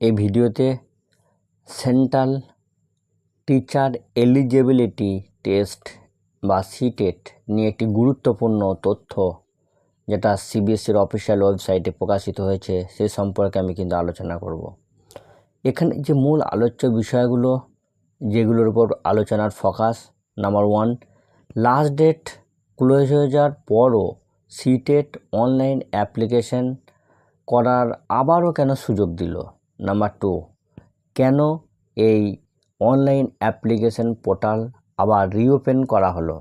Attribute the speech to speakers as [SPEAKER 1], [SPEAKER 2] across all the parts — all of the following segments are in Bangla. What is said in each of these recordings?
[SPEAKER 1] এই ভিডিওতে সেন্ট্রাল টিচার এলিজিবিলিটি টেস্ট বা সিটেট নিয়ে একটি গুরুত্বপূর্ণ তথ্য যেটা সিবিএসসির অফিসিয়াল ওয়েবসাইটে প্রকাশিত হয়েছে সে সম্পর্কে আমি কিন্তু আলোচনা করব। এখানে যে মূল আলোচ্য বিষয়গুলো যেগুলোর উপর আলোচনার focus, number 1, last date close হয়ে যাওয়ার পরও সিটেট অনলাইন অ্যাপ্লিকেশন করার আবারও কেন সুযোগ দিল। নাম্বার 2, কেন এই অনলাইন অ্যাপ্লিকেশন পোর্টাল আবার রিওপেন করা হলো।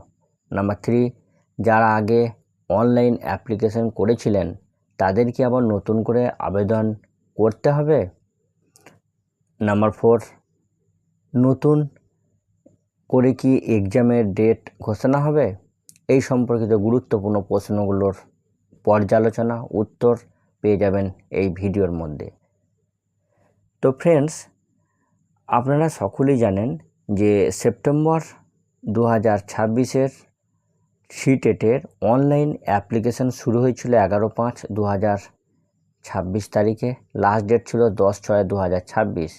[SPEAKER 1] নাম্বার 3, যারা আগে অনলাইন অ্যাপ্লিকেশন করেছিলেন তাদের কি আবার নতুন করে আবেদন করতে হবে। নাম্বার 4, নতুন করে কি এক্সামের ডেট ঘোষণা হবে। এই সম্পর্কিত গুরুত্বপূর্ণ প্রশ্নগুলোর পর্যালোচনা উত্তর পেয়ে যাবেন এই ভিডিওর মধ্যে। তো ফ্রেন্ডস, আপনারা সকলেই জানেন যে সেপ্টেম্বর 2026-এর সিটেটের অনলাইন অ্যাপ্লিকেশন শুরু হয়েছিল 11/5/2026 তারিখে। লাস্ট ডেট ছিল 10/6/2026।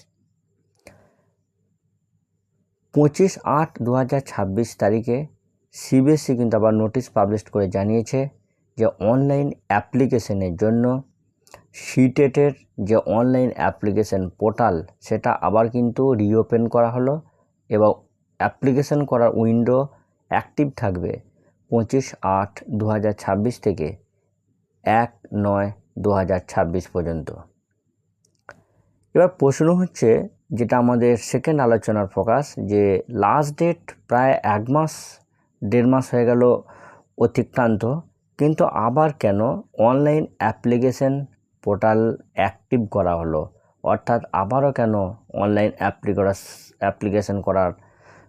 [SPEAKER 1] 25/8/2026 তারিখে সিবিএসসি কিন্তু আবার নোটিশ পাবলিশ করে জানিয়েছে যে অনলাইন অ্যাপ্লিকেশনের জন্য সিটেটের যে অনলাইন অ্যাপ্লিকেশন পোর্টাল সেটা আবার কিন্তু রিওপেন করা হলো এবং অ্যাপ্লিকেশন করার উইন্ডো অ্যাক্টিভ থাকবে 25/8/2026 থেকে 1/9/2026 পর্যন্ত। এবার প্রশ্ন হচ্ছে, যেটা আমাদের সেকেন্ড আলোচনার ফোকাস, যে লাস্ট ডেট প্রায় 1-1.5 মাস হয়ে গেল অতিক্রান্ত, কিন্তু আবার কেন অনলাইন অ্যাপ্লিকেশন পোর্টাল অ্যাক্টিভ করা হলো, অর্থাৎ আবারও কেন অনলাইন অ্যাপ্লিকেশন করার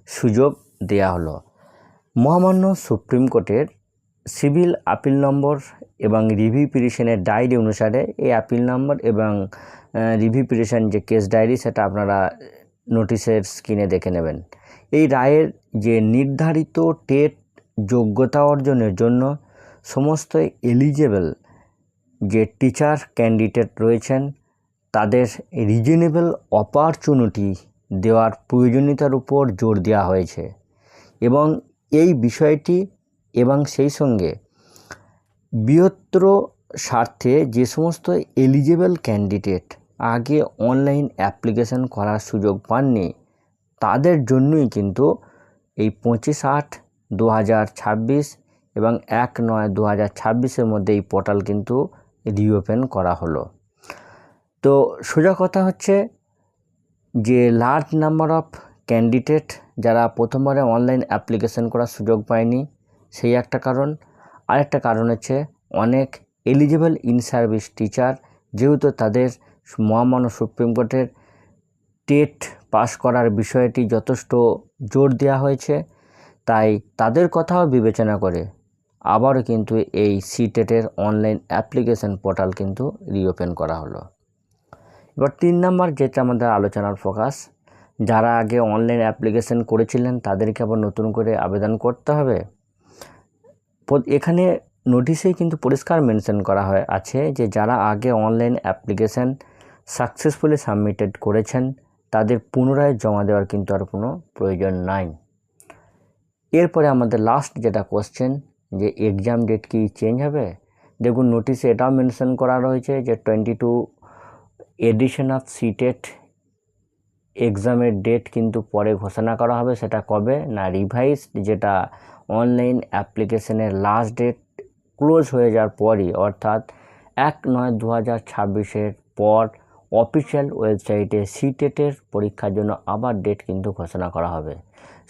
[SPEAKER 1] সুযোগ দেয়া হলো। মহামান্য সুপ্রিম কোর্টের সিভিল আপিল নম্বর এবং রিভিউ পিটিশনের ডায়েরি অনুসারে এই আপিল নম্বর এবং রিভিউ পিটিশন যে কেস ডায়েরি সেটা আপনারা নোটিশের স্ক্রিনে দেখে নেবেন। এই রায়ের যে নির্ধারিত টেট যোগ্যতা অর্জনের জন্য সমস্ত এলিজেবল যে টিচার ক্যান্ডিডেট রয়েছেন তাদের রিজনেবল অপরচুনিটি দেওয়ার প্রয়োজনীয়তার উপর জোর দেওয়া হয়েছে এবং এই বিষয়টি এবং সেই সঙ্গে বৃহত্তর স্বার্থে যে সমস্ত এলিজেবল ক্যান্ডিডেট আগে অনলাইন অ্যাপ্লিকেশন করার সুযোগ পাননি তাদের জন্যই কিন্তু এই 25/8/2026 এবং 1/9/2026-এর মধ্যে এই পোর্টাল কিন্তু রিওপেন করা হলো। তো সোজা কথা হচ্ছে যে লার্জ নাম্বার অফ ক্যান্ডিডেট যারা প্রথমবারে অনলাইন অ্যাপ্লিকেশন করার সুযোগ পায়নি সেই একটা কারণ। আরেকটা কারণ হচ্ছে অনেক এলিজেবল ইন সার্ভিস টিচার যেহেতু তাদের মহামান্য সুপ্রিম কোর্টের টেট পাস করার বিষয়টি যথেষ্ট জোর দেওয়া হয়েছে, তাই তাদের কথাও বিবেচনা করে আবারও কিন্তু এই সিটেটের অনলাইন অ্যাপ্লিকেশন পোর্টাল কিন্তু রিওপেন করা হলো। এবার 3 নাম্বার যেটা আমাদের আলোচনার ফোকাস, যারা আগে অনলাইন অ্যাপ্লিকেশন করেছিলেন তাদেরকে আবার নতুন করে আবেদন করতে হবে। এখানে নোটিশেই কিন্তু পরিষ্কার মেনশন করা আছে যে যারা আগে অনলাইন অ্যাপ্লিকেশন সাকসেসফুলি সাবমিটেড করেছেন তাদের পুনরায় জমা দেওয়ার কিন্তু আর কোনো প্রয়োজন নাই। এরপরে আমাদের লাস্ট যেটা কোশ্চেন, যে এক্সাম ডেট কি চেঞ্জ হবে। দেখুন নোটিশে এটাও মেনশন করা রয়েছে যে 22 এডিশন অফ সিটেট এক্সামের ডেট কিন্তু পরে ঘোষণা করা হবে। সেটা কবে না, রিভাইজড যেটা অনলাইন অ্যাপ্লিকেশনের লাস্ট ডেট ক্লোজ হয়ে যাওয়ার পরই, অর্থাৎ 1/9/2026-এর পর অফিসিয়াল ওয়েবসাইটে সিটেটের পরীক্ষার জন্য আবার ডেট কিন্তু ঘোষণা করা হবে।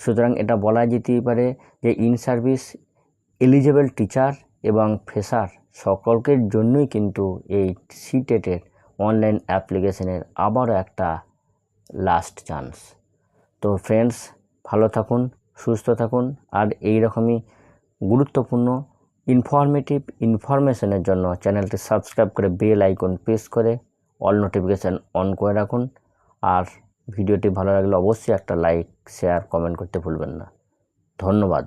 [SPEAKER 1] সুতরাং এটা বলা যেতেই পারে যে ইন সার্ভিস এলিজেবল টিচার এবং ফ্রেশার সকলকের জন্যই কিন্তু এই সিটেটের অনলাইন অ্যাপ্লিকেশনের আবারও একটা লাস্ট চান্স। তো ফ্রেন্ডস, ভালো থাকুন, সুস্থ থাকুন, আর এই রকমই গুরুত্বপূর্ণ ইনফরমেটিভ ইনফরমেশনের জন্য চ্যানেলটি সাবস্ক্রাইব করে বেল আইকন প্রেস করে অল নোটিফিকেশান অন করে রাখুন। আর ভিডিওটি ভালো লাগলে অবশ্যই একটা লাইক, শেয়ার, কমেন্ট করতে ভুলবেন না। ধন্যবাদ।